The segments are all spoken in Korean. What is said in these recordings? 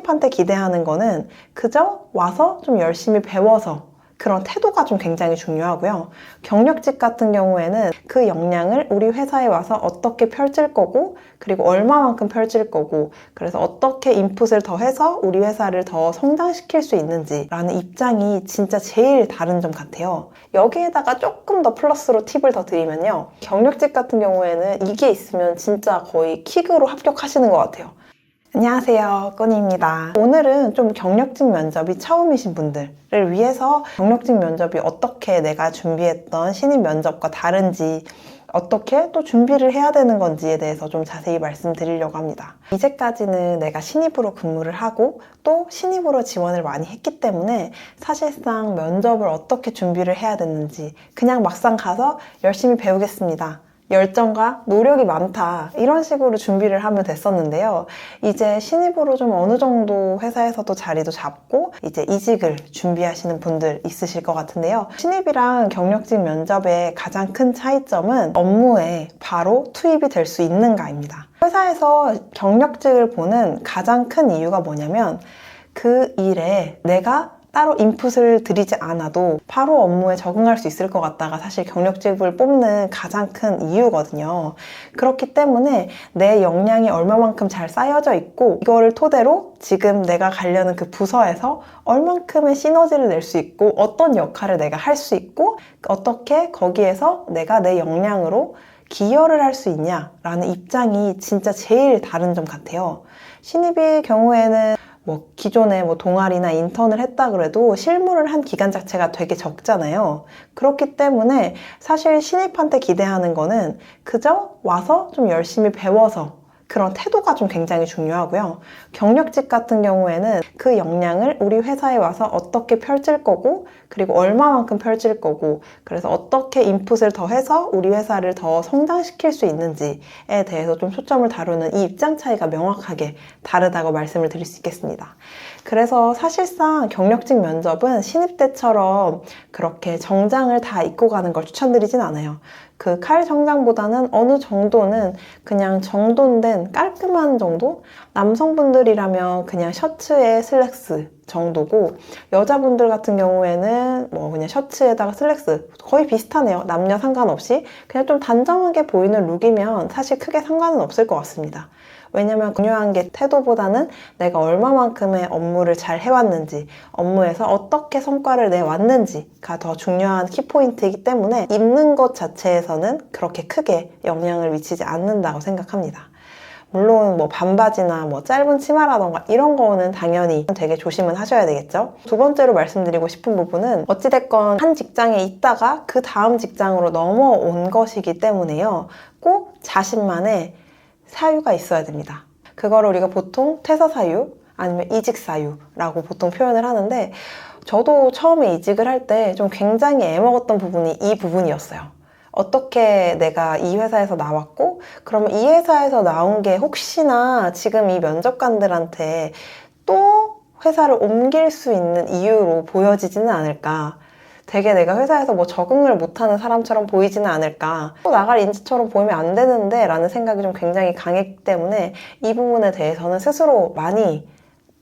신입한테 기대하는 거는 그저 와서 좀 열심히 배워서 그런 태도가 좀 굉장히 중요하고요. 경력직 같은 경우에는 그 역량을 우리 회사에 와서 어떻게 펼칠 거고, 그리고 얼마만큼 펼칠 거고, 그래서 어떻게 인풋을 더해서 우리 회사를 더 성장시킬 수 있는지라는 입장이 진짜 제일 다른 점 같아요. 여기에다가 조금 더 플러스로 팁을 더 드리면요. 경력직 같은 경우에는 이게 있으면 진짜 거의 킥으로 합격하시는 것 같아요. 안녕하세요, 꾸니입니다. 오늘은 좀 경력직 면접이 처음이신 분들을 위해서 경력직 면접이 어떻게 내가 준비했던 신입 면접과 다른지, 어떻게 또 준비를 해야 되는 건지에 대해서 좀 자세히 말씀드리려고 합니다. 이제까지는 내가 신입으로 근무를 하고 또 신입으로 지원을 많이 했기 때문에 사실상 면접을 어떻게 준비를 해야 되는지 그냥 막상 가서 열심히 배우겠습니다, 열정과 노력이 많다, 이런 식으로 준비를 하면 됐었는데요. 이제 신입으로 좀 어느 정도 회사에서도 자리도 잡고 이제 이직을 준비하시는 분들 있으실 것 같은데요. 신입이랑 경력직 면접의 가장 큰 차이점은 업무에 바로 투입이 될 수 있는가입니다. 회사에서 경력직을 보는 가장 큰 이유가 뭐냐면 그 일에 내가 따로 인풋을 들이지 않아도 바로 업무에 적응할 수 있을 것 같다가 사실 경력직을 뽑는 가장 큰 이유거든요. 그렇기 때문에 내 역량이 얼마만큼 잘 쌓여져 있고, 이거를 토대로 지금 내가 가려는 그 부서에서 얼만큼의 시너지를 낼 수 있고, 어떤 역할을 내가 할 수 있고, 어떻게 거기에서 내가 내 역량으로 기여를 할 수 있냐라는 입장이 진짜 제일 다른 점 같아요. 신입의 경우에는 기존에 동아리나 인턴을 했다 그래도 실무를 한 기간 자체가 되게 적잖아요. 그렇기 때문에 사실 신입한테 기대하는 거는 그저 와서 좀 열심히 배워서 그런 태도가 좀 굉장히 중요하고요. 경력직 같은 경우에는 그 역량을 우리 회사에 와서 어떻게 펼칠 거고, 그리고 얼마만큼 펼칠 거고, 그래서 어떻게 인풋을 더해서 우리 회사를 더 성장시킬 수 있는지에 대해서 좀 초점을 다루는 이 입장 차이가 명확하게 다르다고 말씀을 드릴 수 있겠습니다. 그래서 사실상 경력직 면접은 신입 때처럼 그렇게 정장을 다 입고 가는 걸 추천드리진 않아요. 그 칼 정장보다는 어느 정도는 그냥 정돈된 깔끔한 정도? 남성분들이라면 그냥 셔츠에 슬랙스 정도고, 여자분들 같은 경우에는 그냥 셔츠에다가 슬랙스 거의 비슷하네요. 남녀 상관없이 그냥 좀 단정하게 보이는 룩이면 사실 크게 상관은 없을 것 같습니다. 왜냐면 중요한 게 태도보다는 내가 얼마만큼의 업무를 잘 해왔는지, 업무에서 어떻게 성과를 내왔는지가 더 중요한 키포인트이기 때문에 입는 것 자체에서는 그렇게 크게 영향을 미치지 않는다고 생각합니다. 물론 반바지나 짧은 치마라던가 이런 거는 당연히 되게 조심은 하셔야 되겠죠. 두 번째로 말씀드리고 싶은 부분은 어찌됐건 한 직장에 있다가 그 다음 직장으로 넘어온 것이기 때문에요. 꼭 자신만의 사유가 있어야 됩니다. 그거를 우리가 보통 퇴사 사유 아니면 이직 사유라고 보통 표현을 하는데, 저도 처음에 이직을 할 때 좀 굉장히 애먹었던 부분이 이 부분이었어요. 어떻게 내가 이 회사에서 나왔고, 그러면 이 회사에서 나온 게 혹시나 지금 이 면접관들한테 또 회사를 옮길 수 있는 이유로 보여지지는 않을까, 되게 내가 회사에서 적응을 못하는 사람처럼 보이지는 않을까, 또 나갈 인재처럼 보이면 안 되는데 라는 생각이 좀 굉장히 강했기 때문에 이 부분에 대해서는 스스로 많이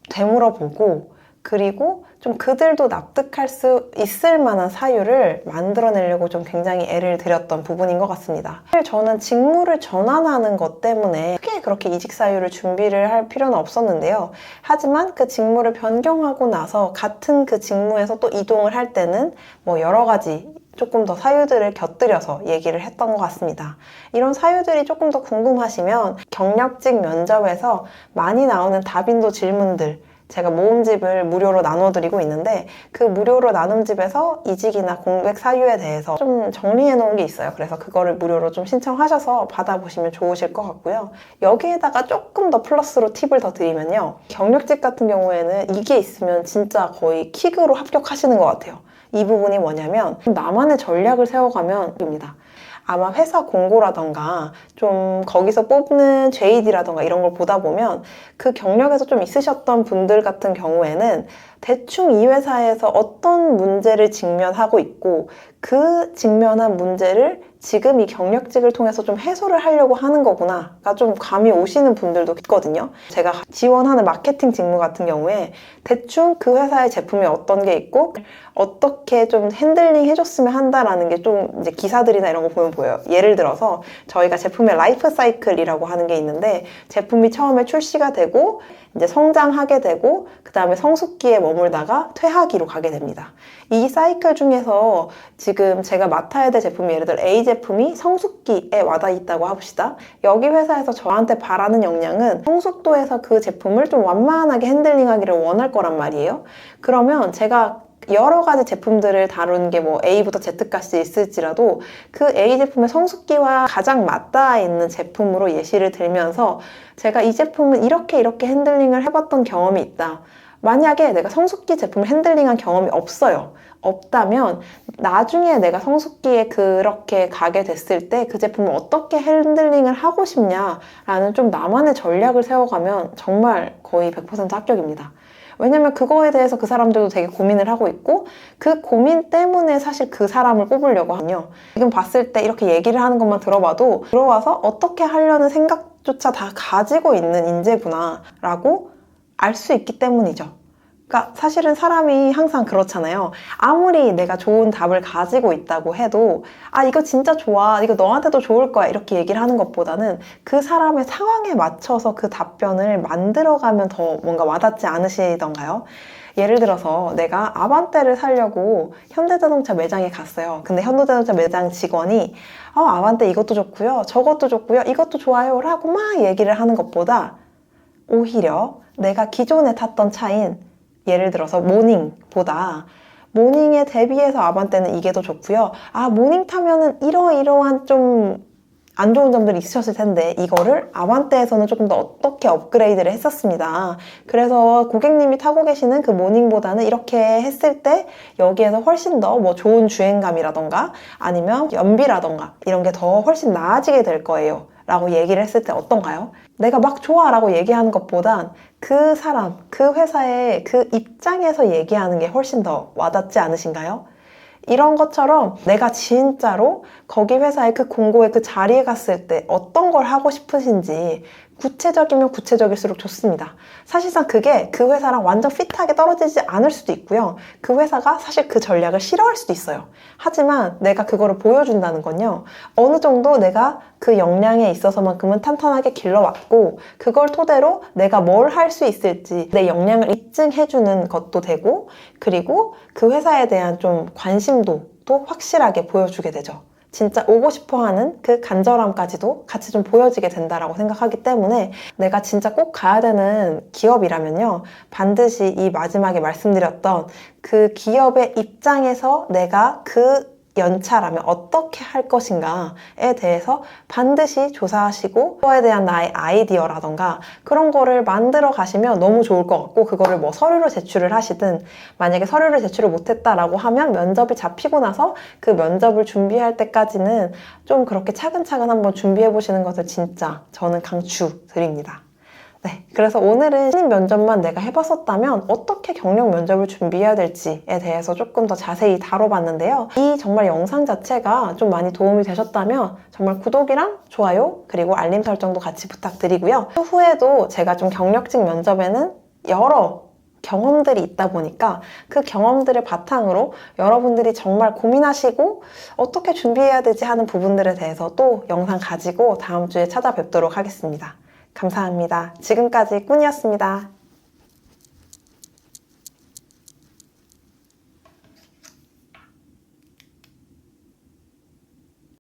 되물어보고, 그리고 좀 그들도 납득할 수 있을 만한 사유를 만들어내려고 좀 굉장히 애를 들였던 부분인 것 같습니다. 사실 저는 직무를 전환하는 것 때문에 크게 그렇게 이직 사유를 준비를 할 필요는 없었는데요. 하지만 그 직무를 변경하고 나서 같은 그 직무에서 또 이동을 할 때는 여러 가지 조금 더 사유들을 곁들여서 얘기를 했던 것 같습니다. 이런 사유들이 조금 더 궁금하시면 경력직 면접에서 많이 나오는 답인도 질문들, 제가 모음집을 무료로 나눠드리고 있는데, 그 무료로 나눔집에서 이직이나 공백 사유에 대해서 좀 정리해 놓은 게 있어요. 그래서 그거를 무료로 좀 신청하셔서 받아보시면 좋으실 것 같고요. 여기에다가 조금 더 플러스로 팁을 더 드리면요. 경력직 같은 경우에는 이게 있으면 진짜 거의 킥으로 합격하시는 것 같아요. 이 부분이 뭐냐면 나만의 전략을 세워가면 입니다. 아마 회사 공고라던가 좀 거기서 뽑는 JD라던가 이런 걸 보다 보면 그 경력에서 좀 있으셨던 분들 같은 경우에는 대충 이 회사에서 어떤 문제를 직면하고 있고 그 직면한 문제를 지금 이 경력직을 통해서 좀 해소를 하려고 하는 거구나가 좀 감이 오시는 분들도 있거든요. 제가 지원하는 마케팅 직무 같은 경우에 대충 그 회사의 제품이 어떤 게 있고 어떻게 좀 핸들링 해줬으면 한다라는 게 좀 이제 기사들이나 이런 거 보면 보여요. 예를 들어서 저희가 제품의 라이프 사이클이라고 하는 게 있는데 제품이 처음에 출시가 되고 이제 성장하게 되고 그 다음에 성숙기에 머물다가 퇴하기로 가게 됩니다. 이 사이클 중에서 지금 제가 맡아야 될 제품이 예를 들어 A 제품이 성숙기에 와닿아 있다고 합시다. 여기 회사에서 저한테 바라는 역량은 성숙도에서 그 제품을 좀 완만하게 핸들링하기를 원할 거란 말이에요. 그러면 제가 여러 가지 제품들을 다루는 게 뭐 A부터 Z까지 있을지라도 그 A 제품의 성숙기와 가장 맞닿아 있는 제품으로 예시를 들면서 제가 이 제품은 이렇게 핸들링을 해봤던 경험이 있다. 만약에 내가 성숙기 제품을 핸들링한 경험이 없어요. 없다면 나중에 내가 성숙기에 그렇게 가게 됐을 때 그 제품을 어떻게 핸들링을 하고 싶냐라는 좀 나만의 전략을 세워가면 정말 거의 100% 합격입니다. 왜냐면 그거에 대해서 그 사람들도 되게 고민을 하고 있고 그 고민 때문에 사실 그 사람을 뽑으려고 하거든요. 지금 봤을 때 이렇게 얘기를 하는 것만 들어봐도 들어와서 어떻게 하려는 생각조차 다 가지고 있는 인재구나 라고 알 수 있기 때문이죠. 그러니까 사실은 사람이 항상 그렇잖아요. 아무리 내가 좋은 답을 가지고 있다고 해도 아 이거 진짜 좋아, 이거 너한테도 좋을 거야 이렇게 얘기를 하는 것보다는 그 사람의 상황에 맞춰서 그 답변을 만들어가면 더 뭔가 와닿지 않으시던가요? 예를 들어서 내가 아반떼를 사려고 현대자동차 매장에 갔어요. 근데 현대자동차 매장 직원이 아반떼 이것도 좋고요, 저것도 좋고요, 이것도 좋아요 라고 막 얘기를 하는 것보다 오히려 내가 기존에 탔던 차인 예를 들어서 모닝보다 모닝에 대비해서 아반떼는 이게 더 좋고요. 아 모닝 타면은 이러이러한 좀 안 좋은 점들이 있으셨을 텐데 이거를 아반떼에서는 조금 더 어떻게 업그레이드를 했었습니다. 그래서 고객님이 타고 계시는 그 모닝보다는 이렇게 했을 때 여기에서 훨씬 더 뭐 좋은 주행감이라던가 아니면 연비라던가 이런 게 더 훨씬 나아지게 될 거예요 라고 얘기를 했을 때 어떤가요? 내가 막 좋아 라고 얘기하는 것보단 그 사람, 그 회사의 그 입장에서 얘기하는 게 훨씬 더 와닿지 않으신가요? 이런 것처럼 내가 진짜로 거기 회사의 그 공고의 그 자리에 갔을 때 어떤 걸 하고 싶으신지 구체적이면 구체적일수록 좋습니다. 사실상 그게 그 회사랑 완전 핏하게 떨어지지 않을 수도 있고요. 그 회사가 사실 그 전략을 싫어할 수도 있어요. 하지만 내가 그거를 보여준다는 건요. 어느 정도 내가 그 역량에 있어서만큼은 탄탄하게 길러왔고 그걸 토대로 내가 뭘 할 수 있을지 내 역량을 입증해주는 것도 되고 그리고 그 회사에 대한 좀 관심도도 확실하게 보여주게 되죠. 진짜 오고 싶어 하는 그 간절함까지도 같이 좀 보여지게 된다라고 생각하기 때문에 내가 진짜 꼭 가야 되는 기업이라면요. 반드시 이 마지막에 말씀드렸던 그 기업의 입장에서 내가 그 연차라면 어떻게 할 것인가에 대해서 반드시 조사하시고 그거에 대한 나의 아이디어라던가 그런 거를 만들어 가시면 너무 좋을 것 같고 그거를 뭐 서류로 제출을 하시든 만약에 서류를 제출을 못했다라고 하면 면접이 잡히고 나서 그 면접을 준비할 때까지는 좀 그렇게 차근차근 한번 준비해 보시는 것을 진짜 저는 강추드립니다. 네, 그래서 오늘은 신입 면접만 내가 해봤었다면 어떻게 경력 면접을 준비해야 될지에 대해서 조금 더 자세히 다뤄봤는데요. 이 정말 영상 자체가 좀 많이 도움이 되셨다면 정말 구독이랑 좋아요 그리고 알림 설정도 같이 부탁드리고요. 후에도 제가 좀 경력직 면접에는 여러 경험들이 있다 보니까 그 경험들을 바탕으로 여러분들이 정말 고민하시고 어떻게 준비해야 되지 하는 부분들에 대해서 또 영상 가지고 다음 주에 찾아뵙도록 하겠습니다. 감사합니다. 지금까지 꾼이었습니다.